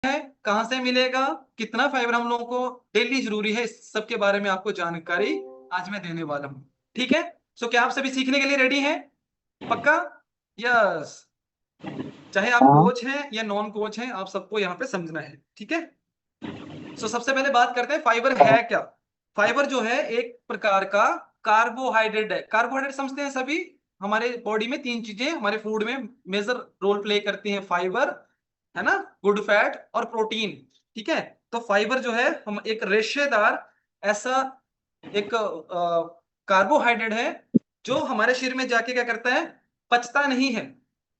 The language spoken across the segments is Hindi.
है, कहाँ से मिलेगा, कितना फाइबर हम लोगों को डेली जरूरी है, इस सब के बारे में आपको जानकारी आज मैं देने वाला हूँ। ठीक है, सो क्या आप सभी सीखने के लिए रेडी हैं? पक्का? यस। चाहे आप हाँ। कोच हैं या नॉन कोच हैं, आप सबको यहाँ पे समझना है। ठीक है, सो सबसे पहले बात करते हैं फाइबर है क्या। फाइबर जो है एक प्रकार का कार्बोहाइड्रेट है। कार्बोहाइड्रेट समझते हैं सभी? हमारे बॉडी में तीन चीजें हमारे फूड में मेजर रोल प्ले करती हैं, फाइबर है ना, गुड फैट और प्रोटीन। ठीक है, तो फाइबर जो है हम एक रेशेदार ऐसा एक कार्बोहाइड्रेट है जो हमारे शरीर में जाके क्या करता है, पचता नहीं है,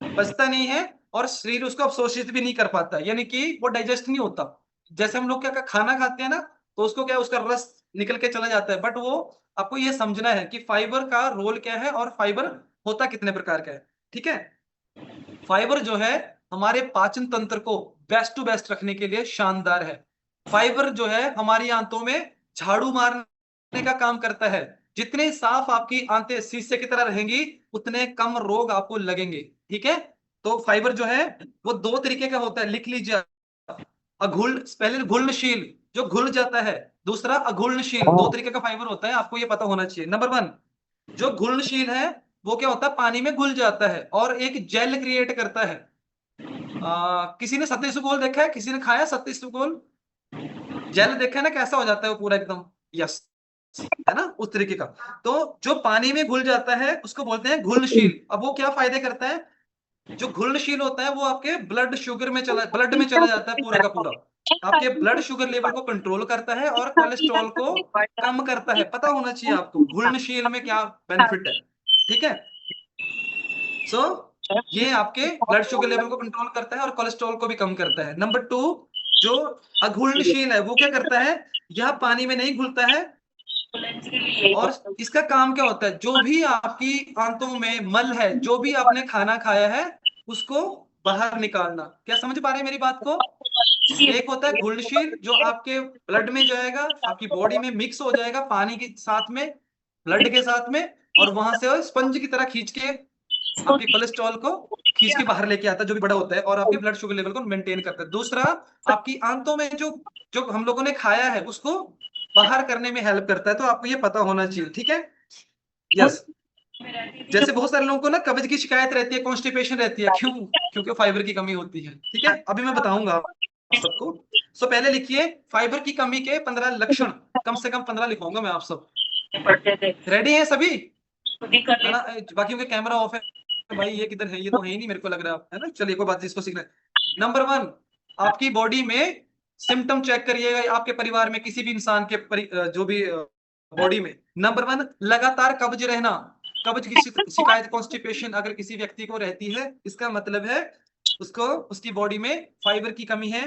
पचता नहीं है और शरीर उसको अवशोषित भी नहीं कर पाता, यानी कि वो डाइजेस्ट नहीं होता। जैसे हम लोग क्या खाना खाते हैं ना, तो उसको क्या उसका रस निकल के चला जाता है, बट वो आपको ये समझना है कि फाइबर का रोल क्या है और फाइबर होता कितने प्रकार का है। ठीक है, फाइबर जो है हमारे पाचन तंत्र को बेस्ट टू बेस्ट रखने के लिए शानदार है। फाइबर जो है हमारी आंतों में झाड़ू मारने का काम करता है। जितने साफ आपकी आंतें शीशे की तरह रहेंगी, उतने कम रोग आपको लगेंगे। ठीक है, तो फाइबर जो है वो दो तरीके का होता है, लिख लीजिए। अघुल, पहले घुलनशील जो घुल जाता है, दूसरा अघुलनशील। दो हाँ। तरीके का फाइबर होता है, आपको ये पता होना चाहिए। नंबर वन, जो घुलनशील है वो क्या होता है, पानी में घुल जाता है और एक जेल क्रिएट करता है। किसी ने सत्य सुगोल देखा है? किसी ने खाया सत्य सुगोल? जेल देखा है ना, कैसा हो जाता है वो पूरा एकदम। यस, है ना, उस तरीके का। तो जो पानी में घुल जाता है उसको बोलते हैं घुलनशील। अब वो क्या फायदे करता है, जो घुलनशील होता है वो आपके ब्लड में चला जाता है पूरा का पूरा। आपके ब्लड शुगर लेवल को कंट्रोल करता है और कोलेस्ट्रॉल को कम करता है। पता होना चाहिए आपको घुलनशील में क्या बेनिफिट है। ठीक है, सो ये आपके ब्लड शुगर लेवल को कंट्रोल करता है और कोलेस्ट्रॉल को भी कम करता है। नंबर टू, जो अघुलनशील है वो क्या करता है, यह पानी में नहीं घुलता है और इसका काम क्या होता है, जो भी आपकी आंतों में मल है, जो भी आपने खाना खाया है, उसको बाहर निकालना। क्या समझ पा रहे हैं मेरी बात को? एक होता है घुलनशील जो आपके ब्लड में जाएगा, आपकी बॉडी में मिक्स हो जाएगा पानी के साथ में, ब्लड के साथ में, और वहां से स्पंज की तरह खींच के आपके कोलेस्ट्रॉल को खींच के बाहर लेके आता है, जो भी बड़ा होता है, और आपके ब्लड शुगर लेवल को मेंटेन करता है। दूसरा, आपकी आंतों में जो जो हम लोगों ने खाया है उसको बाहर करने में हेल्प करता है। तो आपको ये पता होना चाहिए। ठीक है, यस। जैसे बहुत सारे लोगों को ना कब्ज की शिकायत रहती है, कॉन्स्टिपेशन रहती है, क्यों? क्योंकि फाइबर की कमी होती है। ठीक है, अभी मैं बताऊंगा आप सबको। सो पहले लिखिए फाइबर की कमी के 15 लक्षण, कम से कम 15 लिखूंगा मैं। आप सब रेडी हैं सभी? है ना, बाकी के कैमरा ऑफ है भाई, ये किधर है? ये तो है ही नहीं मेरे को लग रहा है ना। चलिए कोई बात नहीं, इसको सीखना है। नंबर वन, आपकी बॉडी में सिम्टम चेक करिएगा, आपके परिवार में किसी भी इंसान के जो भी बॉडी में। नंबर वन, लगातार कब्ज रहना। कब्ज की शिकायत, कॉन्स्टिपेशन अगर किसी व्यक्ति को रहती है, इसका मतलब है उसको उसकी बॉडी में फाइबर की कमी है।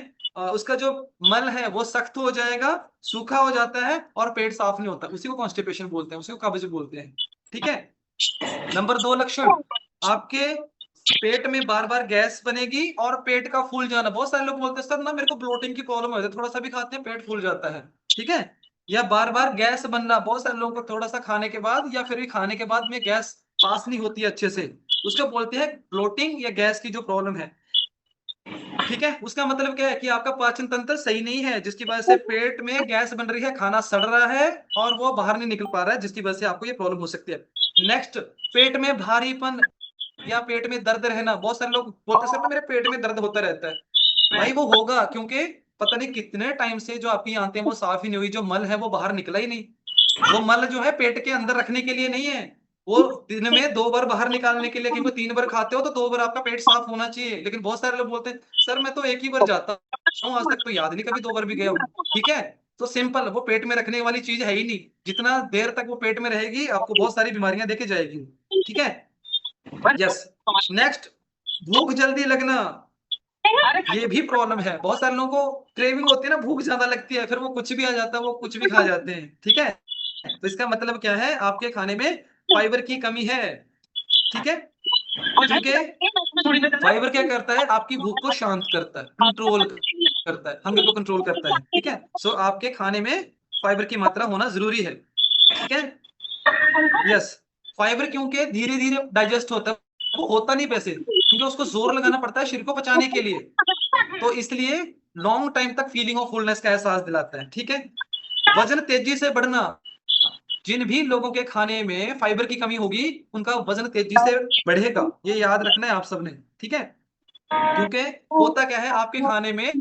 उसका जो मल है वो सख्त हो जाएगा, सूखा हो जाता है और पेट साफ नहीं होता, उसी को कॉन्स्टिपेशन बोलते हैं, उसी को कब्ज बोलते हैं। ठीक है, नंबर दो लक्षण, आपके पेट में बार बार गैस बनेगी और पेट का फूल जाना। बहुत सारे लोग बोलते हैं सर ना मेरे को ब्लोटिंग की प्रॉब्लम हो जाती है, थोड़ा सा भी खाते हैं पेट फूल जाता है। ठीक है, या बार बार गैस बनना, बहुत सारे लोगों को थोड़ा सा खाने के बाद या फिर भी खाने के बाद में गैस पास नहीं होती है अच्छे से, उसको बोलते हैं ब्लोटिंग या गैस की जो प्रॉब्लम है। ठीक है, उसका मतलब क्या है कि आपका पाचन तंत्र सही नहीं है, जिसकी वजह से पेट में गैस बन रही है, खाना सड़ रहा है और वो बाहर नहीं निकल पा रहा है, जिसकी वजह से आपको ये प्रॉब्लम हो सकती है। नेक्स्ट, पेट में भारीपन या पेट में दर्द रहना। बहुत सारे लोग बोलते हैं सर ना मेरे पेट में दर्द होता रहता है। भाई वो होगा क्योंकि पता नहीं कितने टाइम से जो आपकी आंतें वो साफ ही नहीं हुई, जो मल है वो बाहर निकला ही नहीं। वो मल जो है पेट के अंदर रखने के लिए नहीं है, वो दिन में 2 बार बाहर निकालने के लिए, क्योंकि 3 बार खाते हो तो 2 बार आपका पेट साफ होना चाहिए। लेकिन बहुत सारे लोग बोलते हैं सर मैं तो एक ही बार जाता हूँ, आज तक तो याद नहीं कभी 2 बार भी गया हूँ। ठीक है, तो सिंपल, वो पेट में रखने वाली चीज है ही नहीं। जितना देर तक वो पेट में रहेगी आपको बहुत सारी बीमारियां देके जाएगी। ठीक है, यस। नेक्स्ट, भूख जल्दी लगना, ये भी प्रॉब्लम है। बहुत सारे लोगों को क्रेविंग होती है ना, भूख ज्यादा लगती है, फिर वो कुछ भी आ जाता है, वो कुछ भी खा जाते हैं। ठीक है, तो इसका मतलब क्या है, आपके खाने में फाइबर की कमी है। ठीक है, क्योंकि फाइबर क्या करता है, आपकी भूख को शांत करता है, कंट्रोल करता है, हंगर को कंट्रोल करता है। ठीक है, सो आपके खाने में फाइबर की मात्रा होना जरूरी है। ठीक है, यस। फाइबर क्योंकि धीरे धीरे डाइजेस्ट होता है, वो होता नहीं वैसे, क्योंकि उसको जोर लगाना पड़ता है शरीर को पचाने के लिए। तो इसलिए लॉन्ग टाइम तक फीलिंग ऑफ फुलनेस का एहसास दिलाता है। ठीक है, वजन तेजी से बढ़ना, जिन भी लोगों के खाने में फाइबर की कमी होगी उनका वजन तेजी से बढ़ेगा, ये याद रखना है आप सबने। ठीक है, क्योंकि होता क्या है आपके खाने में,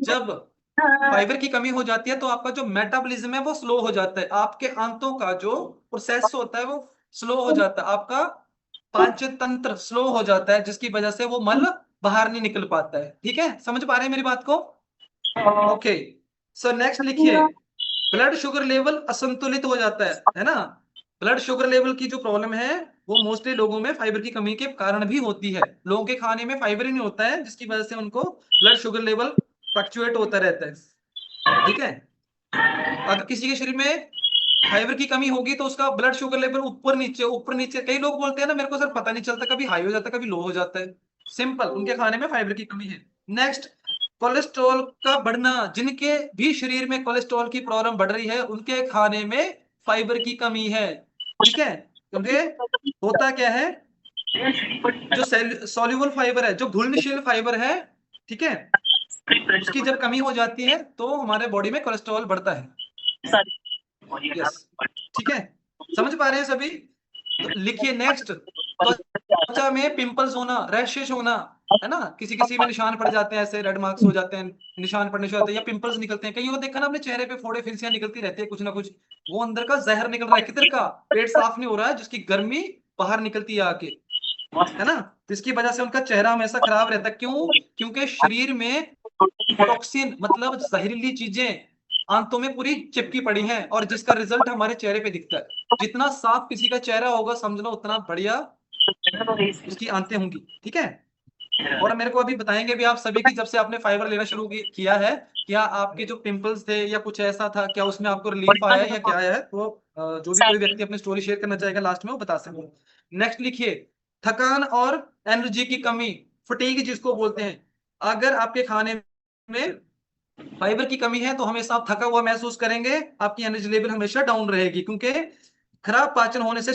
जब फाइबर की कमी हो जाती है तो आपका जो मेटाबॉलिज्म है वो स्लो हो जाता है, आपके आंतों का जो प्रोसेस होता है वो स्लो हो जाता है, आपका पाचन तंत्र स्लो हो जाता है, जिसकी वजह से वो मल बाहर नहीं निकल पाता है। ठीक है, समझ पा रहे हैं मेरी बात को? ओके, सो नेक्स्ट लिखिए, ब्लड शुगर लेवल असंतुलित हो जाता है ना। ब्लड शुगर लेवल की जो प्रॉब्लम है वो मोस्टली लोगों में फाइबर की कमी के कारण भी होती है। लोगों के खाने में फाइबर ही नहीं होता है, जिसकी वजह से उनको ब्लड शुगर लेवल फ्लक्चुएट होता रहता है। ठीक है, अगर किसी के शरीर में फाइबर की कमी होगी तो उसका ब्लड शुगर लेवल ऊपर नीचे, कई लोग बोलते हैं ना मेरे को सर पता नहीं चलता, कभी हाई हो जाता है कभी लो हो जाता है। सिंपल, उनके खाने में फाइबर की कमी है। नेक्स्ट, कोलेस्ट्रॉल का बढ़ना, जिनके भी शरीर में कोलेस्ट्रॉल की प्रॉब्लम बढ़ रही है उनके खाने में फाइबर की कमी है। ठीक है, क्योंकि होता क्या है, जो सॉल्युबल फाइबर है, जो घुलनशील फाइबर है, ठीक है, उसकी जब कमी हो जाती है तो हमारे बॉडी में कोलेस्ट्रॉल बढ़ता है। यस, ठीक है, समझ पा रहे हैं सभी? तो लिखिए नेक्स्ट, त्वचा में पिंपल्स होना, रैशेस होना, है ना, किसी किसी में निशान पड़ जाते हैं, ऐसे रेड मार्क्स हो जाते हैं, निशान पड़ने से होते हैं, या पिंपल्स निकलते हैं। कईयों को देखा ना अपने चेहरे पे फोड़े फिंसियां निकलती रहती है कुछ ना कुछ, वो अंदर का जहर निकल रहा है, किधर का, पेट साफ नहीं हो रहा है, जिसकी गर्मी बाहर निकलती है आके, है ना, जिसकी वजह से उनका चेहरा हमेशा खराब रहता है। क्यों? क्योंकि शरीर में टॉक्सिन मतलब जहरीली चीजें आंतों में पूरी चिपकी पड़ी हैं, और जिसका रिजल्ट हमारे चेहरे पे दिखता है। जितना साफ किसी का चेहरा होगा समझ लो उतना बढ़िया उसकी आंतें होंगी। ठीक है, और मेरे को अभी बताएंगे भी आप सभी की, जब से आपने फाइबर लेना शुरू किया है, क्या आपके जो पिंपल्स थे या कुछ ऐसा था, क्या उसमें आपको रिलीफ आया है या क्या आया है, तो जो भी कोई व्यक्ति अपनी स्टोरी शेयर करना चाहेगा लास्ट में वो बता सकते हैं। नेक्स्ट लिखिए, थकान और एनर्जी की कमी, फटीग जिसको बोलते हैं। अगर आपके खाने में फाइबर की कमी है तो हमेशा आप थका हुआ महसूस करेंगे, आपकी एनर्जी लेवल हमेशा डाउन रहेगी, क्योंकि खराब पाचन होने से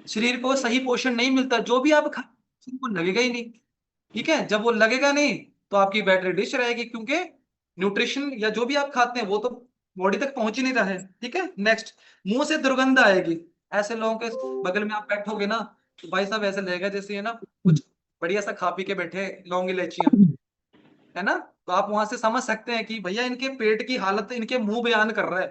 शरीर को सही पोषण नहीं मिलता, जो भी आप शरीर को लगेगा ही नहीं। ठीक है, जब वो लगेगा नहीं तो आपकी बैटरी डिश रहेगी, क्योंकि न्यूट्रिशन या जो भी आप खाते हैं वो तो बॉडी तक पहुंच ही नहीं रहा है। ठीक है, नेक्स्ट, मुंह से दुर्गंध आएगी, ऐसे लोगों के बगल में आप बैठोगे ना तो भाई साहब ऐसे लगेगा जैसे ये ना कुछ बढ़िया सा खा पी के बैठे, लौंग इलायचियां, है ना, तो आप वहां से समझ सकते हैं कि भैया इनके पेट की हालत इनके मुंह बयान कर रहा है।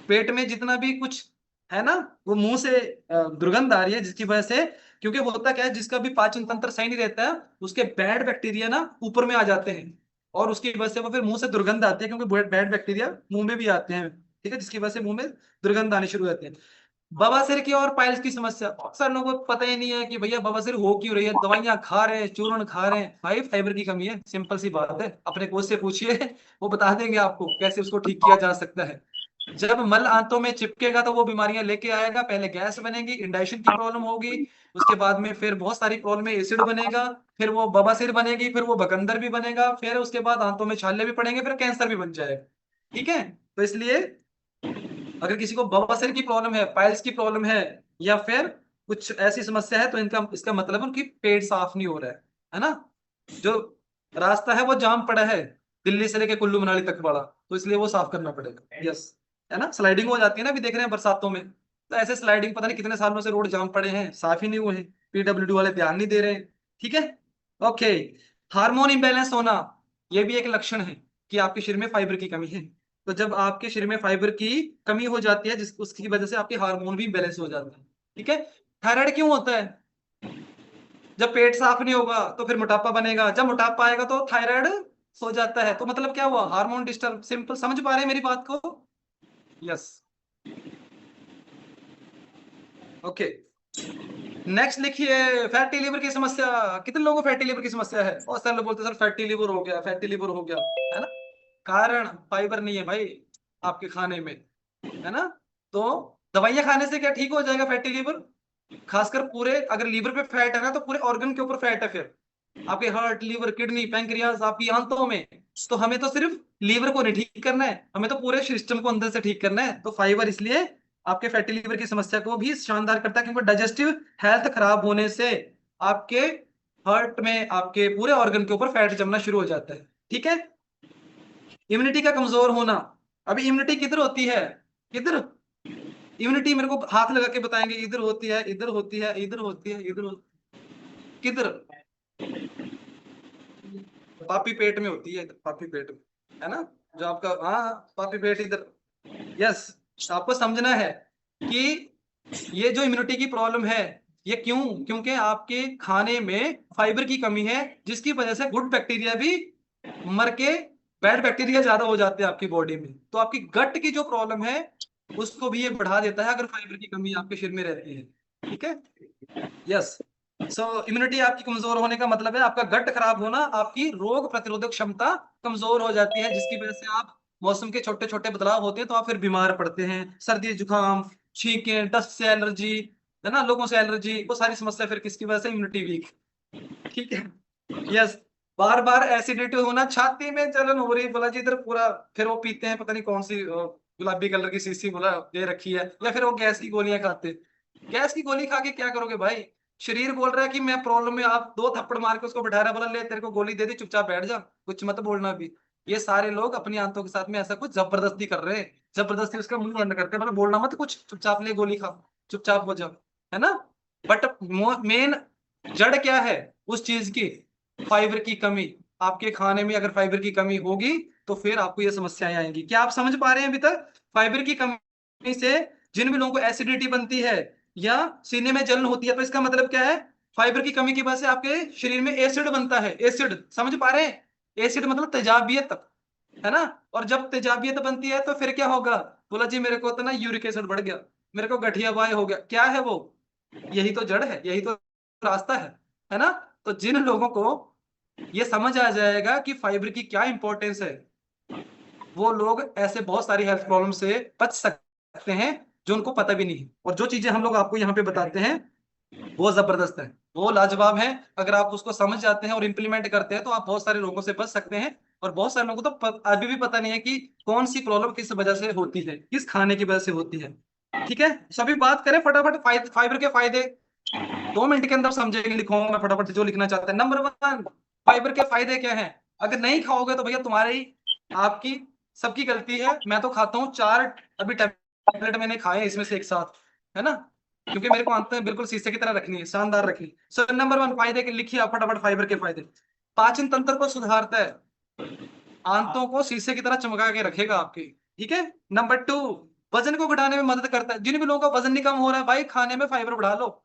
पेट में जितना भी कुछ है ना वो मुंह से दुर्गंध आ रही है, जिसकी वजह से, क्योंकि होता क्या है, जिसका भी पाचन तंत्र सही नहीं रहता है उसके बैड बैक्टीरिया ना ऊपर में आ जाते हैं, और उसकी वजह से वो फिर मुंह से दुर्गंध आती है, क्योंकि बैड बैक्टीरिया मुंह में भी आते हैं। ठीक है, जिसकी वजह से मुंह में दुर्गंध आनी शुरू हो जाती है। बवासीर की और पाइल्स की समस्या, अक्सर लोगों को पता ही नहीं है कि भैया बवासीर हो क्यों रही है, दवाइयां खा रहे हैं, चूर्ण खा रहे हैं, भाई फाइबर की कमी है, सिंपल सी बात है, अपने कोच से पूछिए वो बता देंगे आपको कैसे उसको ठीक किया जा सकता है। जब मल आंतों में चिपकेगा तो वो बीमारियां लेके आएगा, पहले गैस बनेगी, इंडाइशन की प्रॉब्लम होगी, उसके बाद में फिर बहुत सारी प्रॉब्लम है, एसिड बनेगा, फिर वो बवासीर बनेगी, फिर वो बकंदर भी बनेगा, फिर उसके बाद आंतों में छाले भी पड़ेंगे, फिर कैंसर भी बन जाएगा। ठीक है, तो इसलिए अगर किसी को बवासीर की प्रॉब्लम है, पाइल्स की प्रॉब्लम है, या फिर कुछ ऐसी समस्या है, तो इनका इसका मतलब उनकी पेट साफ नहीं हो रहा है ना, जो रास्ता है वो जाम पड़ा है, दिल्ली से लेके कुल्लू मनाली तक बड़ा, तो इसलिए वो साफ करना पड़ेगा। यस, है ना, स्लाइडिंग हो जाती है ना, अभी देख रहे हैं बरसातों में, तो ऐसे स्लाइडिंग पता नहीं कितने सालों से रोड जाम पड़े हैं, साफ ही नहीं हुए हैं, पीडब्ल्यूडी वाले ध्यान नहीं दे रहे हैं। ठीक है, ओके, हार्मोन इंबैलेंस होना, ये भी एक लक्षण है कि आपके शरीर में फाइबर की कमी है। तो जब आपके शरीर में फाइबर की कमी हो जाती है, जिस उसकी वजह से आपके हार्मोन भी बैलेंस हो जाते हैं। ठीक है, थायराइड क्यों होता है? जब पेट साफ नहीं होगा तो फिर मोटापा बनेगा, जब मोटापा आएगा तो थायराइड हो जाता है, तो मतलब क्या हुआ, हार्मोन डिस्टर्ब, सिंपल, समझ पा रहे हैं मेरी बात को? यस, ओके, नेक्स्ट लिखिए, फैटी लिवर की समस्या, कितने लोगों को फैटी लिवर की समस्या है? बहुत सारे लोग बोलते हैं सर फैटी लिवर हो गया, फैटी लिवर हो गया, है ना, कारण फाइबर नहीं है भाई आपके खाने में, है ना, तो दवाइयां खाने से क्या ठीक हो जाएगा फैटी लिवर? खासकर पूरे, अगर लीवर पे फैट है ना तो पूरे ऑर्गन के ऊपर फैट है, फिर आपके हार्ट, लीवर, किडनी, पैंक्रियाज, आपकी आंतों में, तो हमें तो सिर्फ लीवर को नहीं ठीक करना है, हमें तो पूरे सिस्टम को अंदर से ठीक करना है। तो फाइबर इसलिए आपके फैटी लीवर की समस्या को भी शानदार करता है, क्योंकि डाइजेस्टिव हेल्थ खराब होने से आपके हार्ट में, आपके पूरे ऑर्गन के ऊपर फैट जमना शुरू हो जाता है। ठीक है। इम्यूनिटी का कमजोर होना, अभी इम्यूनिटी किधर होती है, किधर इम्यूनिटी मेरे को हाथ लगा के बताएंगे, इधर होती है, इधर होती है, इधर होती है, किधर, पापी पेट में होती है, पापी पेट में, है ना, जो आपका, हाँ पापी पेट इधर। यस, आपको समझना है कि ये जो इम्यूनिटी की प्रॉब्लम है ये क्यों, क्योंकि आपके खाने में फाइबर की कमी है, जिसकी वजह से गुड बैक्टीरिया भी मर के बैड बैक्टीरिया ज्यादा हो जाते हैं आपकी बॉडी में। तो आपकी गट की जो प्रॉब्लम है उसको भी ये बढ़ा देता है अगर फाइबर की कमी आपके शरीर में रहती है। ठीक है, यस। सो इम्यूनिटी आपकी कमजोर होने का मतलब है आपका गट खराब होना, आपकी रोग प्रतिरोधक क्षमता कमजोर हो जाती है, जिसकी वजह से आप मौसम के छोटे छोटे बदलाव होते हैं तो आप फिर बीमार पड़ते हैं, सर्दी जुकाम, छींके, डस्ट से एलर्जी, है ना, लोगों से एलर्जी, वो सारी समस्या फिर किसकी वजह से, इम्यूनिटी वीक। ठीक है, यस। बार बार एसिडिटी होना, छाती में जलन हो रही, बोला जी इधर पूरा, फिर वो पीते हैं पता नहीं कौन सी गुलाबी कलर की शीशी बोला दे रखी है, या फिर वो गैस की गोलियां खाते। गैस की गोली खा के क्या करोगे भाई, शरीर बोल रहा है कि मैं प्रॉब्लम में, आप दो थप्पड़ मार के उसको बैठा रहा, बोला ले तेरे को गोली दे दी, चुपचाप बैठ जा, कुछ मत बोलना भी। ये सारे लोग अपनी आंतों के साथ में ऐसा कुछ जबरदस्ती कर रहे हैं, जबरदस्ती उसका मुंह बंद करते हैं, मतलब बोलना मत कुछ, चुपचाप ले गोली खा, चुपचाप हो जाओ, है ना। बट मेन जड़ क्या है उस चीज की, फाइबर की कमी। आपके खाने में अगर फाइबर की कमी होगी तो फिर आपको ये समस्याएं आएंगी। क्या आप समझ पा रहे हैं अभी तक, फाइबर की कमी से जिन भी लोगों को एसिडिटी बनती है या सीने में जलन होती है, तो इसका मतलब क्या है, फाइबर की कमी की वजह से आपके शरीर में एसिड बनता है, एसिड, समझ पा रहे हैं, एसिड मतलब तेजाबियत, है ना। और जब तेजाबियत बनती है तो फिर क्या होगा, बोला जी मेरे को तो ना यूरिक एसिड बढ़ गया, मेरे को गठिया वाय हो गया, क्या है वो, यही तो जड़ है, यही तो रास्ता है ना। तो जिन लोगों को ये समझ आ जाएगा कि फाइबर की क्या इंपॉर्टेंस है, वो लोग ऐसे बहुत सारी हेल्थ प्रॉब्लम से बच सकते हैं जो उनको पता भी नहीं है। और जो चीजें हम लोग आपको यहाँ पे बताते हैं वो जबरदस्त है, वो लाजवाब है। अगर आप उसको समझ जाते हैं और इम्प्लीमेंट करते हैं तो आप बहुत सारे लोगों से बच सकते हैं। और बहुत सारे लोगों को तो अभी भी पता नहीं है कि कौन सी प्रॉब्लम किस वजह से होती है, किस खाने की वजह से होती है। ठीक है, सभी बात करें फटाफट, फाइबर के फायदे 2 मिनट के अंदर समझेंगे, लिखूंगा मैं फटाफट जो लिखना चाहते हैं। नंबर 1, फाइबर के फायदे क्या है। अगर नहीं खाओगे तो भैया तुम्हारी, आपकी, सबकी गलती है। मैं तो खाता हूँ 4 अभी टैबलेट मैंने खाए इसमें से एक साथ, है ना, क्योंकि मेरे को आंतें बिल्कुल शीशे की तरह रखनी है, शानदार रखनी है। सो नंबर 1 फायदे के लिखिए आप फटाफट, फाइबर के फायदे, पाचन तंत्र को सुधारता है, आंतों को शीशे की तरह चमका के रखेगा आपकी। ठीक है। नंबर 2, वजन को घटाने में मदद करता है। जिन भी लोगों का वजन नहीं कम हो रहा है भाई, खाने में फाइबर बढ़ा लो,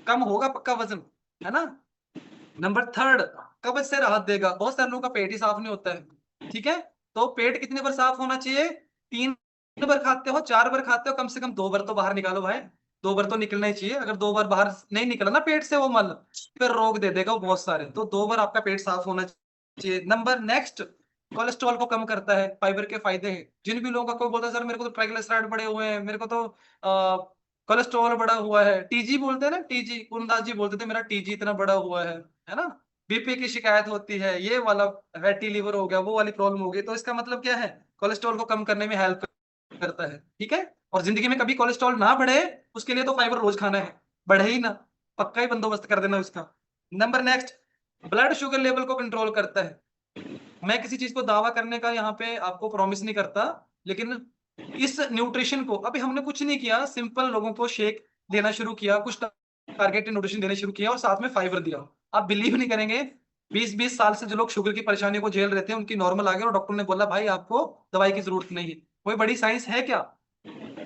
कम होगा पक्का वजन, है ना। नंबर 3, कब्ज से राहत देगा। बहुत सारे लोगों का पेट ही साफ नहीं होता है। ठीक है, तो पेट कितने बार साफ होना चाहिए, 3 बार खाते हो, 4 बार खाते हो, कम से कम 2 बार तो बाहर निकालो भाई, 2 बार तो निकलना ही चाहिए। अगर 2 बार बाहर नहीं निकला ना पेट से वो मल, फिर रोग दे देगा वो बहुत सारे। तो 2 बार आपका पेट साफ होना चाहिए। नंबर नेक्स्ट, कोलेस्ट्रॉल को कम करता है, फाइबर के फायदे हैं। जिन भी लोगों का कोई बोलता है सर मेरे को तो ट्राइग्लिसराइड बढ़े हुए हैं, मेरे को तो कोलेस्ट्रॉल बढ़ा हुआ है, टीजी बोलते हैं ना, टीजी, पूर्णदास जी बोलते थे मेरा टीजी इतना बढ़ा हुआ है ना, बीपी की शिकायत होती है, ये वाला फैटी लीवर हो गया, वो वाली प्रॉब्लम हो गई, तो इसका मतलब क्या है, कोलेस्ट्रॉल को कम करने में हेल्प करता है। ठीक है, और जिंदगी में कभी कोलेस्ट्रॉल ना बढ़े उसके लिए तो फाइबर रोज खाना है, बढ़े ही ना, पक्का ही बंदोबस्त कर देना उसका। Number next, blood sugar level को कंट्रोल करता है। मैं किसी चीज को दावा करने का यहाँ पे आपको प्रॉमिस नहीं करता, लेकिन इस न्यूट्रिशन को अभी हमने कुछ नहीं किया, सिंपल लोगों को शेक देना शुरू किया, कुछ टारगेटेड न्यूट्रिशन देने शुरू किया और साथ में फाइबर दिया। आप बिलीव नहीं करेंगे, 20-20 साल से जो लोग शुगर की परेशानी को झेल रहे थे उनकी नॉर्मल आ गया और डॉक्टर ने बोला भाई आपको दवाई की जरूरत नहीं है। कोई बड़ी साइंस है क्या,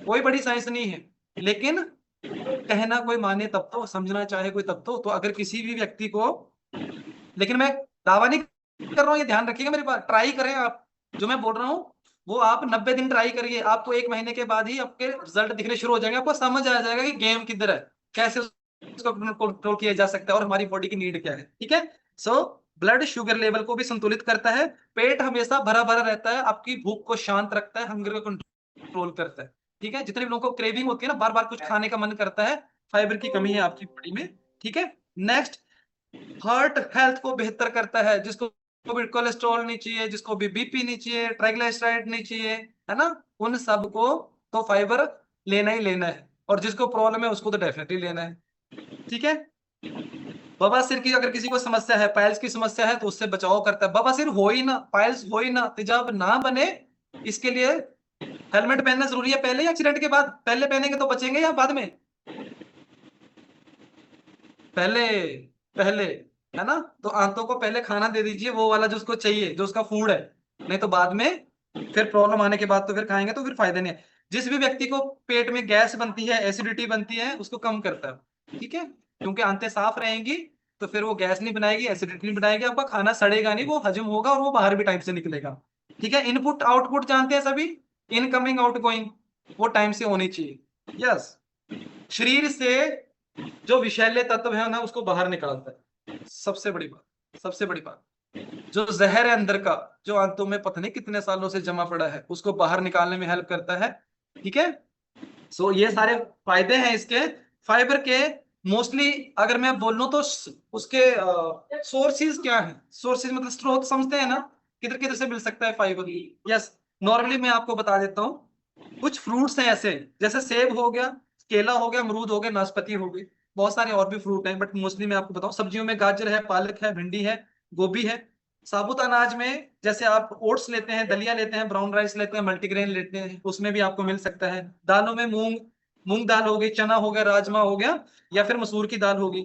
कोई बड़ी साइंस नहीं है, लेकिन कहना कोई माने तब तो, समझना चाहे कोई तब तो अगर किसी भी व्यक्ति को, लेकिन मैं दावा नहीं कर रहा हूँ, ये ध्यान रखिएगा मेरी बात, ट्राई करें आप, जो मैं बोल रहा हूँ वो आप 90 दिन ट्राई करिए, आपको 1 महीने के बाद ही आपके रिजल्ट दिखने शुरू हो जाएंगे, आपको समझ आ जाएगा कि गेम किधर है, कैसे उसको कंट्रोल किया जा सकता है और हमारी बॉडी की नीड क्या है। ठीक है, सो ब्लड शुगर लेवल को भी संतुलित करता है, पेट हमेशा भरा भरा रहता है, आपकी भूख को शांत रखता है, हंगर को कंट्रोल करता है। ठीक है, जितने भी लोगों को क्रेविंग होती है ना, बार बार कुछ खाने का मन करता है, फाइबर की कमी है आपकी बॉडी में। ठीक है, नेक्स्ट, हार्ट हेल्थ को बेहतर करता है, जिसको भी कोलेस्ट्रॉल नहीं चाहिए, जिसको भी बीपी नहीं चाहिए, ट्राइग्लिसराइड नहीं चाहिए, है ना, उन सब को तो फाइबर लेना ही लेना है, और जिसको प्रॉब्लम है उसको तो डेफिनेटली लेना है। ठीक है, बवासीर की अगर किसी को समस्या है, पाइल्स की समस्या है, तो उससे बचाव करता है। बवासीर हो ही ना, पाइल्स हो ही ना, तेजाब ना बने, इसके लिए हेलमेट पहनना जरूरी है। पहले या एक्सीडेंट के बाद? पहले पहनेंगे तो बचेंगे या बाद में? पहले। पहले, है ना? तो आंतों को पहले खाना दे दीजिए, वो वाला जो उसको चाहिए, जो उसका फूड है। नहीं तो बाद में फिर प्रॉब्लम आने के बाद तो फिर खाएंगे तो फिर फायदा नहीं है। जिस भी व्यक्ति को पेट में गैस बनती है, एसिडिटी बनती है, उसको कम करता है, ठीक है? क्योंकि आंतें साफ रहेंगी तो फिर वो गैस नहीं बनाएगी, एसिडिटी नहीं बनाएगी, आपका खाना सड़ेगा नहीं, वो हजम होगा और वो बाहर भी टाइम से निकलेगा। ठीक है? इनपुट आउटपुट जानते हैं सभी, इनकमिंग आउटगोइंग, वो टाइम से होनी चाहिए। यस। शरीर से जो विषैले तत्व है ना, उसको बाहर निकालता है। सबसे बड़ी बात, सबसे बड़ी बात, जो जहर है अंदर का, जो आंतों में पता नहीं कितने सालों से जमा पड़ा है, उसको बाहर निकालने में हेल्प करता है। ठीक है? सो ये सारे फायदे हैं इसके, फाइबर के। मोस्टली अगर मैं बोलूं तो उसके सोर्सेज क्या है? सोर्सेज मतलब स्रोत, समझते हैं ना, किधर किधर से मिल सकता है फाइबर? यस। नॉर्मली मैं आपको बता देता हूँ, कुछ फ्रूट्स हैं ऐसे, जैसे सेब हो गया, केला हो गया, अमरूद हो गया, नाशपाती हो गई, बहुत सारे और भी फ्रूट हैं, बट मोस्टली मैं आपको बताऊं, सब्जियों में गाजर है, पालक है, भिंडी है, गोभी है। साबुत अनाज में जैसे आप ओट्स लेते हैं, दलिया लेते हैं, ब्राउन राइस लेते हैं, मल्टीग्रेन लेते हैं, उसमें भी आपको मिल सकता है। दालों में मूंग, मूंग दाल हो गई, चना हो गया, राजमा हो गया, या फिर मसूर की दाल होगी।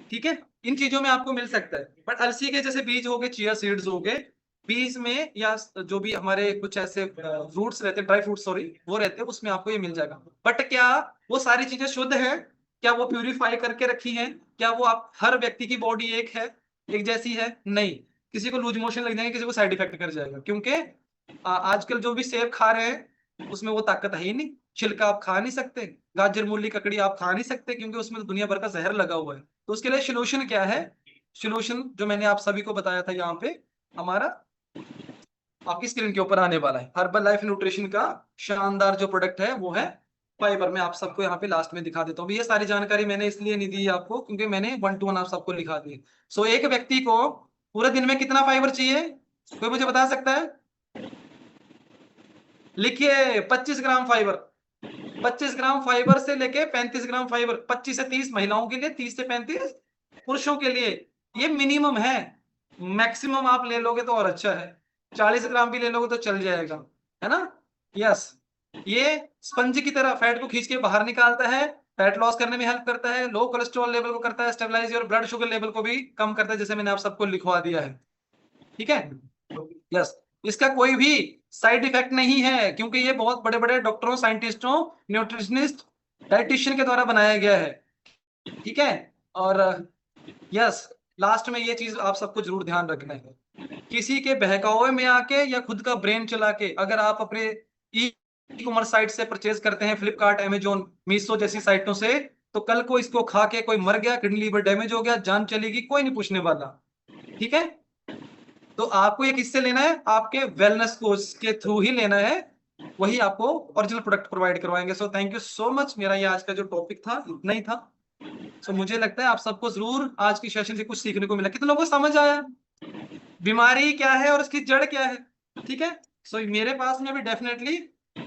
ठीक है? इन चीजों में आपको मिल सकता है। बट अलसी के जैसे बीज हो गए, चिया सीड्स हो गए, बीज में, या जो भी हमारे कुछ ऐसे फ्रूट्स रहते हैं, ड्राई फ्रूट सॉरी, वो रहते हैं, उसमें आपको ये मिल जाएगा। बट क्या वो सारी चीजें शुद्ध है? क्या वो प्यूरिफाई करके रखी हैं? क्या वो आप, हर व्यक्ति की बॉडी एक है, एक जैसी है? नहीं। किसी को लूज मोशन लग जाएंगे, किसी को साइड इफेक्ट कर जाएगा, क्योंकि आजकल जो भी सेब खा रहे हैं उसमें वो ताकत है ही नहीं। छिलका आप खा नहीं सकते, गाजर मूली ककड़ी आप खा नहीं सकते, क्योंकि उसमें तो दुनिया भर का जहर लगा हुआ है। तो उसके लिए सोल्यूशन क्या है? सोल्यूशन जो मैंने आप सभी को बताया था यहाँ पे, हमारा आपकी स्क्रीन के ऊपर आने वाला है, हर्बल लाइफ न्यूट्रिशन का शानदार जो प्रोडक्ट है वो है फाइबर। मैं आप सबको यहाँ पे लास्ट में दिखा देता हूँ। ये सारी जानकारी मैंने इसलिए नहीं दी आपको, क्योंकि मैंने 1 to 1 आप सबको लिखा दी। सो एक व्यक्ति को पूरे दिन में कितना फाइबर चाहिए, कोई मुझे बता सकता है? लिखिए, 25 ग्राम फाइबर। 25 ग्राम फाइबर से लेके 35 ग्राम फाइबर, 25 से 30 महिलाओं के लिए, 30 से 35 पुरुषों के लिए। ये मिनिमम है। मैक्सिमम आप ले लोगे तो और अच्छा है, 40 ग्राम भी ले लोगे तो चल जाएगा, है ना? यस। ये स्पंज की तरह फैट को खींच के बाहर निकालता है, फैट लॉस करने में हेल्प करता है, लो कोलेस्ट्रॉल लेवल को करता है स्टेबलाइज, और ब्लड शुगर लेवल को भी कम करता है, जैसे मैंने आप सबको लिखवा दिया है। ठीक है? यस। इसका कोई भी साइड इफेक्ट नहीं है, क्योंकि ये बहुत बड़े बड़े डॉक्टरों, साइंटिस्टों, न्यूट्रिशनिस्ट, डाइटिशियन के द्वारा बनाया गया है। ठीक है? और यस, लास्ट में ये चीज आप सबको जरूर ध्यान रखना है, किसी के बहकावे में आके या खुद का ब्रेन चला के अगर आप अपने ई कॉमर्स साइट से परचेज करते हैं, फ्लिपकार्ट, अमेजोन, मीशो जैसी साइटों से, तो कल को इसको खा के कोई मर गया, किडनी लीवर डैमेज हो गया, जान चलेगी, कोई नहीं पूछने वाला। ठीक है? तो आपको ये किससे लेना है? आपके वेलनेस कोच के थ्रू ही लेना है, वही आपको ओरिजिनल प्रोडक्ट प्रोवाइड करवाएंगे। So thank you so much. मेरा ये आज का जो टॉपिक था इतना ही था। सो मुझे लगता है आप सबको जरूर आज की सेशन से कुछ सीखने को मिला। कितने लोगों को समझ आया बीमारी क्या है और उसकी जड़ क्या है? ठीक है? सो मेरे पास में भी डेफिनेटली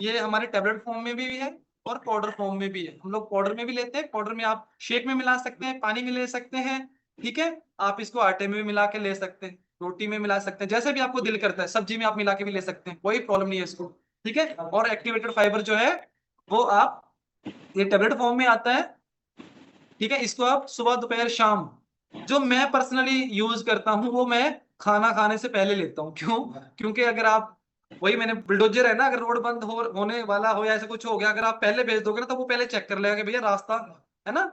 ये हमारे टेबलेट फॉर्म में भी है और पाउडर फॉर्म में भी है। हम लोग पाउडर में भी लेते हैं, पाउडर में आप शेक में मिला सकते हैं, पानी में ले सकते हैं। ठीक है? आप इसको आटे में भी मिला के ले सकते हैं, रोटी में मिला सकते हैं, जैसे भी आपको दिल करता है, सब्जी में आप मिला के भी ले सकते हैं, कोई प्रॉब्लम नहीं है इसको। ठीक है? और एक्टिवेटेड फाइबर जो है वो आप, ये टेबलेट फॉर्म में आता है। ठीक है? इसको आप सुबह दोपहर शाम, जो मैं पर्सनली यूज करता हूं वो मैं खाना खाने से पहले लेता हूं। क्यों? क्योंकि अगर आप, वही मैंने, बुलडोजर है ना, अगर रोड बंद होने वाला हो या ऐसा कुछ हो गया, अगर आप पहले भेज दोगे ना, तो वो पहले चेक कर लेगा कि भैया रास्ता है ना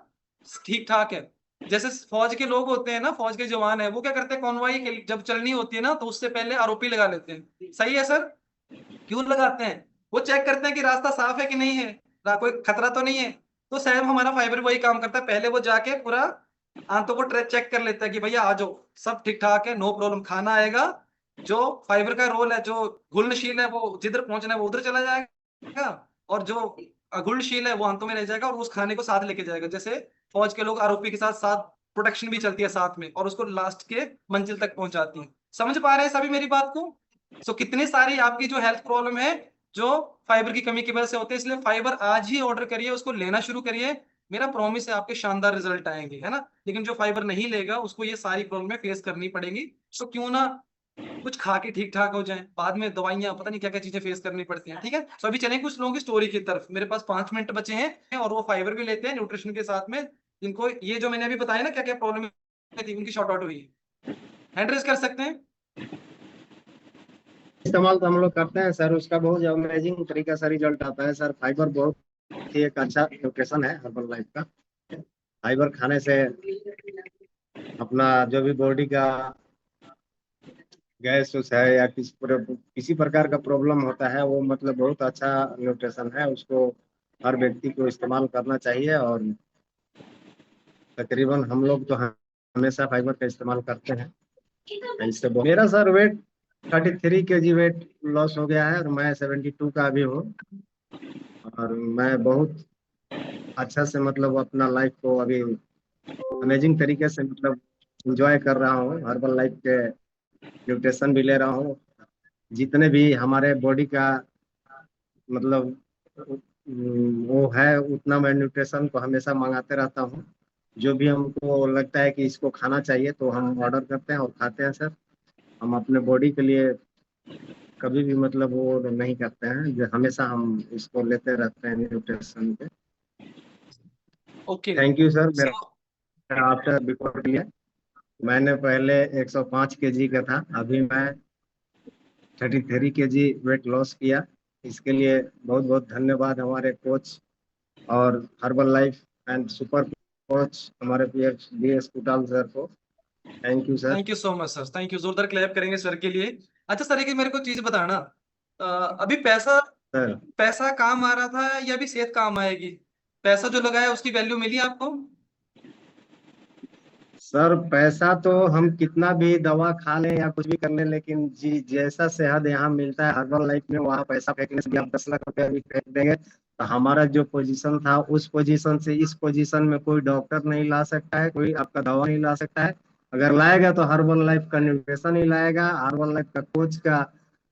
ठीक ठाक है। जैसे फौज के लोग होते हैं ना, फौज के जवान है, वो क्या करते हैं, कॉन्वॉय जब चलनी होती है ना, तो उससे पहले आरोपी लगा लेते हैं। सही है सर? क्यों लगाते हैं? वो चेक करते हैं कि रास्ता साफ है कि नहीं है, कोई खतरा तो नहीं है। तो सेम हमारा फाइबर वही काम करता है, पहले वो जाके पूरा आंतों को चेक कर लेता है कि भैया आ जाओ, सब ठीक ठाक है, नो प्रॉब्लम, खाना आएगा। जो फाइबर का रोल है, जो घुलनशील है, वो जिधर पहुंचना है वो उधर चला जाएगा, और जो अघुलनशील है वो आंतों में रह जाएगा, और उस खाने को साथ लेके जाएगा। जैसे फौज के लोग आरोपी के साथ साथ प्रोटेक्शन भी चलती है साथ में, और उसको लास्ट के मंजिल तक पहुंचाती है। समझ पा रहे हैं सभी मेरी बात को? सो कितनी सारी आपकी जो हेल्थ प्रॉब्लम है, जो फाइबर की कमी की वजह से होते हैं, इसलिए फाइबर आज ही ऑर्डर करिए, उसको लेना शुरू करिए। मेरा प्रॉमिस है आपके शानदार रिजल्ट आएंगे, है ना। लेकिन जो फाइबर नहीं लेगा उसको ये सारी प्रॉब्लम फेस करनी पड़ेगी। तो क्यों ना कुछ खा के ठीक ठाक हो जाए, बाद में दवाइयां पता नहीं क्या क्या चीजें फेस करनी पड़ती हैं। ठीक है, तो अभी चलें कुछ लोगों की स्टोरी की तरफ। मेरे पास 5 मिनट बचे हैं और वो फाइबर भी लेते हैं न्यूट्रिशन के साथ में, जिनको ये जो मैंने अभी बताया ना क्या क्या प्रॉब्लम थी उनकी शॉर्ट आउट हुई है। हैंड रेज कर सकते हैं। इस्तेमाल तो हम लोग करते हैं सर, उसका बहुत अमेजिंग तरीका से रिजल्ट आता है सर। फाइबर बहुत ही एक अच्छा न्यूट्रिशन है हर्बल लाइफ का। फाइबर खाने से अपना जो भी बॉडी का गैस उस है या किसी प्रकार का प्रॉब्लम होता है, वो मतलब बहुत अच्छा न्यूट्रिशन है। उसको हर व्यक्ति को इस्तेमाल करना चाहिए। और तकरीबन हम लोग तो हमेशा फाइबर का इस्तेमाल करते हैं। इससे मेरा sir weight 33 kg weight loss हो गया है और मैं 72 का भी हूँ। और मैं बहुत अच्छा से मतलब अपना लाइफ को अभी अमेजिंग तरीके से मतलब एंजॉय कर रहा हूँ। हर्बल लाइफ के न्यूट्रिशन भी ले रहा हूँ। जितने भी हमारे बॉडी का मतलब वो है, उतना मैं न्यूट्रिशन को हमेशा मंगाते रहता हूँ। जो भी हमको लगता है कि इसको खाना चाहिए तो हम ऑर्डर करते हैं और खाते हैं सर। हम अपने बॉडी के लिए कभी भी मतलब वो नहीं करते हैं, जो हमेशा हम इसको लेते रहते हैं न्यूट्रिशन पे। Okay thank you sir. So मेरा आफ्टर बिफोर लिया, मैंने पहले 105 kg का था, अभी मैं 33 kg वेट लॉस किया। इसके लिए बहुत बहुत धन्यवाद हमारे कोच और herbal life and super coach हमारे बी एस कुटाल सर को। Thank you sir. Thank you so much sir, thank you. जोरदार क्लैप करेंगे सर के लिए। अच्छा सर, एक मेरे को चीज बताना, अभी पैसा सर पैसा काम आ रहा था या अभी सेहत काम आएगी? पैसा जो लगाया उसकी वैल्यू मिली आपको? सर पैसा तो हम कितना भी दवा खा लें या कुछ भी कर लें, लेकिन जी जैसा सेहत यहाँ मिलता है हर्बल लाइफ में, वहाँ पैसा फेंकने से भी आप 10 लाख रुपया भी फेंक देंगे तो हमारा जो पोजीशन था उस पोजीशन से इस पोजीशन में कोई डॉक्टर नहीं ला सकता है, कोई आपका दवा नहीं ला सकता है। अगर लाएगा तो हर्बल लाइफ का न्यूट्रिशन ही लाएगा। हर्बल लाइफ का कोच का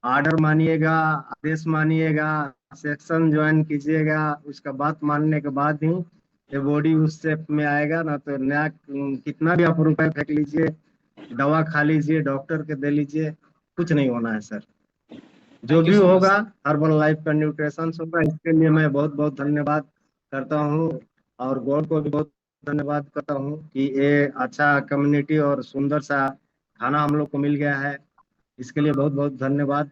आर्डर मानिएगा, आदेश मानिएगा, सेक्शन ज्वाइन कीजिएगा। उसका बात मानने के बाद ही ये बॉडी उस शेप में आएगा। ना तो नया कितना भी आप रुपए फेंक लीजिए, दवा खा लीजिए, डॉक्टर के दे लीजिए, कुछ नहीं होना है सर। जो थैंक यू भी सो मच। होगा हर्बल लाइफ का न्यूट्रिशन होगा। इसके लिए मैं बहुत बहुत धन्यवाद करता हूँ और गॉड को भी बहुत धन्यवाद करता हूँ कि ये अच्छा कम्युनिटी और सुंदर सा खाना हम लोग को मिल गया है। इसके लिए बहुत बहुत धन्यवाद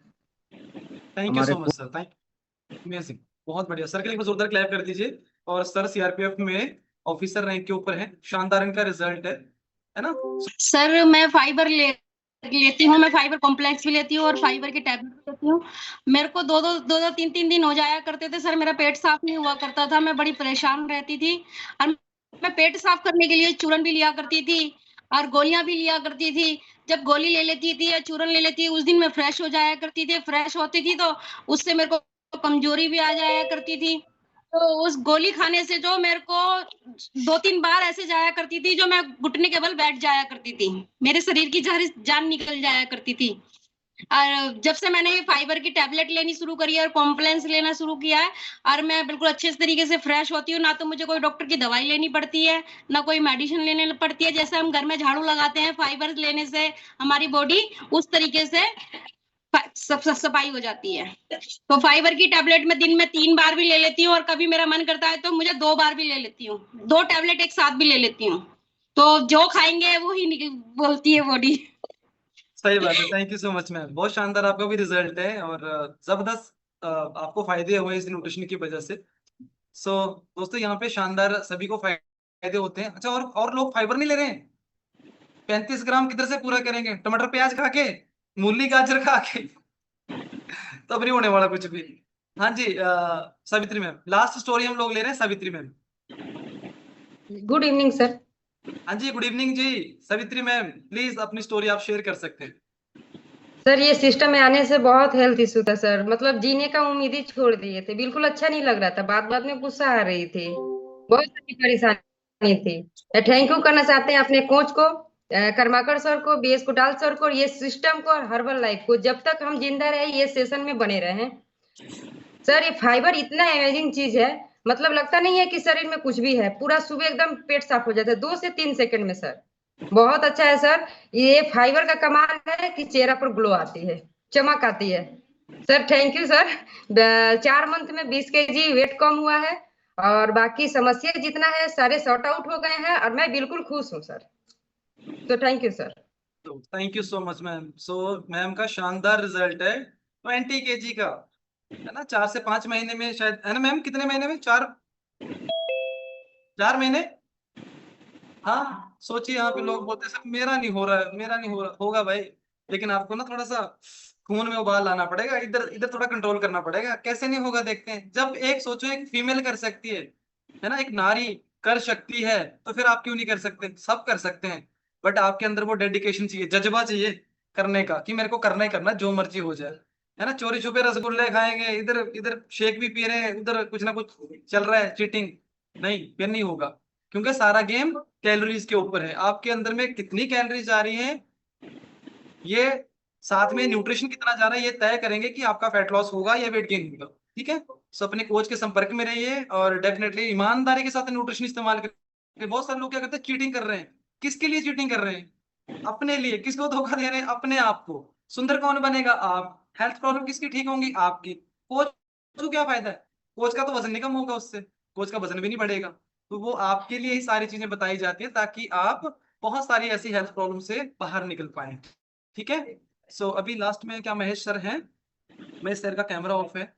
थैंक यू हमारे so much sir, thank amazing, बहुत बढ़िया। सर के लिए एक बार जोरदार क्लैप कर दीजिए। और सर सीआरपीएफ में ऑफिसर रैंक के ऊपर है, शानदार इनका रिजल्ट है ना। सर मैं फाइबर लेती हूँ, मैं फाइबर कॉम्प्लेक्स भी लेती हूँ और फाइबर की टैबलेट भी लेती हूँ। मेरे को दो 3 दिन हो जाया करते थे सर, मेरा पेट साफ नहीं हुआ करता था, मैं बड़ी परेशान रहती थी। और मैं पेट साफ करने के लिए चूरन भी लिया करती थी और गोलियां भी लिया करती थी। जब गोली ले लेती थी या चूरन ले लेती, उस दिन मैं फ्रेश हो जाया करती थी। फ्रेश होती थी तो उससे मेरे को कमजोरी भी आ जाया करती थी। तो उस गोली खाने से जो मेरे को 2-3 बार ऐसे जाया करती थी, जो मैं घुटने के बल बैठ जाया करती थी, मेरे शरीर की जान निकल जाया करती थी। और जब से मैंने ये फाइबर की टैबलेट लेनी शुरू करी है और कॉम्प्लेक्स लेना शुरू किया है, और मैं बिल्कुल अच्छे तरीके से फ्रेश होती हूँ। ना तो मुझे कोई डॉक्टर की दवाई लेनी पड़ती है, ना कोई मेडिसिन लेने पड़ती है। जैसे हम घर में झाड़ू लगाते हैं, फाइबर लेने से हमारी बॉडी उस तरीके से सफाई हो जाती है। तो फाइबर की टैबलेट मैं दिन में 3 बार भी ले लेती हूँ और कभी मेरा मन करता है तो मुझे 2 बार भी ले लेती हूँ। 2 टैबलेट एक साथ भी ले लेती हूँ। तो जो खाएंगे वो ही बोलती है बॉडी। सही बात है, thank you so much ma'am, बहुत शानदार आपका भी रिजल्ट है और जबरदस्त आपको फायदे हुए इस न्यूट्रिशन की वजह से। सो दोस्तों, यहाँ पे शानदार सभी को फायदे होते हैं। अच्छा, और लोग फाइबर नहीं ले रहे हैं? 35 ग्राम किधर से पूरा करेंगे? टमाटर प्याज खा के, मूली गाजर खा के तब नहीं होने वाला कुछ भी। हाँ जी, सावित्री मैम, लास्ट स्टोरी हम लोग ले रहे हैं, Savitri ma'am. Good evening sir. हाँ जी, गुड इवनिंग जी। सावित्री मैम प्लीज अपनी स्टोरी आप शेयर कर सकते हैं। सर ये सिस्टम में आने से बहुत हेल्थ इशू था सर, मतलब जीने का उम्मीद ही छोड़ दिए थे, बिल्कुल अच्छा नहीं लग रहा था, बात बात में गुस्सा आ रही थी, बहुत सारी परेशानी थी। थैंक यू करना चाहते हैं अपने कोच को, कर्माकर सर को, बी एस कुटाल सर को, ये सिस्टम को और हर्बल लाइफ को। जब तक हम जिंदा रहे ये सेशन में बने रहे। सर ये फाइबर इतना अमेजिंग चीज है, मतलब लगता नहीं है कि शरीर में कुछ भी है, पूरा सुबह एकदम पेट साफ हो जाता है 2 से 3 सेकंड में सर। बहुत अच्छा है सर। ये फाइबर का कमाल है कि चेहरा पर ग्लो आती है, चमक आती है। Sir thank you sir. 4 month में 20 kg वेट कम हुआ है और बाकी समस्या जितना है सारे सॉर्ट आउट हो गए हैं और मैं बिल्कुल खुश हूँ सर। तो थैंक यू सर। तो thank you so much ma'am. So ma'am का शानदार रिजल्ट है 20 kg का, है ना। 4 से 5 महीने में शायद, है ना मैम? कितने महीने में? 4 महीने। हाँ, सोचिए यहाँ पे लोग बोलते हैं सर मेरा नहीं हो रहा है, मेरा नहीं हो रहा। होगा भाई, लेकिन आपको ना थोड़ा सा खून में उबाल लाना पड़ेगा, इधर इधर थोड़ा कंट्रोल करना पड़ेगा। कैसे नहीं होगा देखते हैं। जब एक सोचो एक फीमेल कर सकती है ना, एक नारी कर सकती है, तो फिर आप क्यों नहीं कर सकते? सब कर सकते हैं, बट आपके अंदर वो डेडिकेशन चाहिए, जज्बा चाहिए करने का, कि मेरे को करना ही करना, जो मर्जी हो जाए, है ना। चोरी छुपे रसगुल्ले खाएंगे, इधर इधर शेक भी पी रहे हैं, उधर कुछ ना कुछ चल रहा है, चीटिंग नहीं, फिर नहीं होगा। क्योंकि सारा गेम कैलोरीज के ऊपर है। आपके अंदर में कितनी कैलोरीज आ रही है, ये साथ में न्यूट्रिशन कितना जा रहा है, ये तय करेंगे कि आपका फैट लॉस होगा या वेट गेन होगा। ठीक है। सो अपने कोच के संपर्क में रहिए और डेफिनेटली ईमानदारी के साथ न्यूट्रिशन इस्तेमाल करिए। बहुत सारे लोग क्या करते हैं, चीटिंग कर रहे हैं। किसके लिए चीटिंग कर रहे हैं? अपने लिए। किसको धोखा दे रहे हैं? अपने आप को। सुंदर कौन बनेगा? आप। हेल्थ प्रॉब्लम किसकी ठीक होंगी? आपकी। कोच को क्या फायदा है? कोच का तो वजन नहीं कम होगा उससे, कोच का वजन भी नहीं बढ़ेगा। तो वो आपके लिए ही सारी चीजें बताई जाती है, ताकि आप बहुत सारी ऐसी हेल्थ प्रॉब्लम से बाहर निकल पाए। ठीक है। सो अभी लास्ट में क्या महेश सर हैं? महेश सर का कैमरा ऑफ है।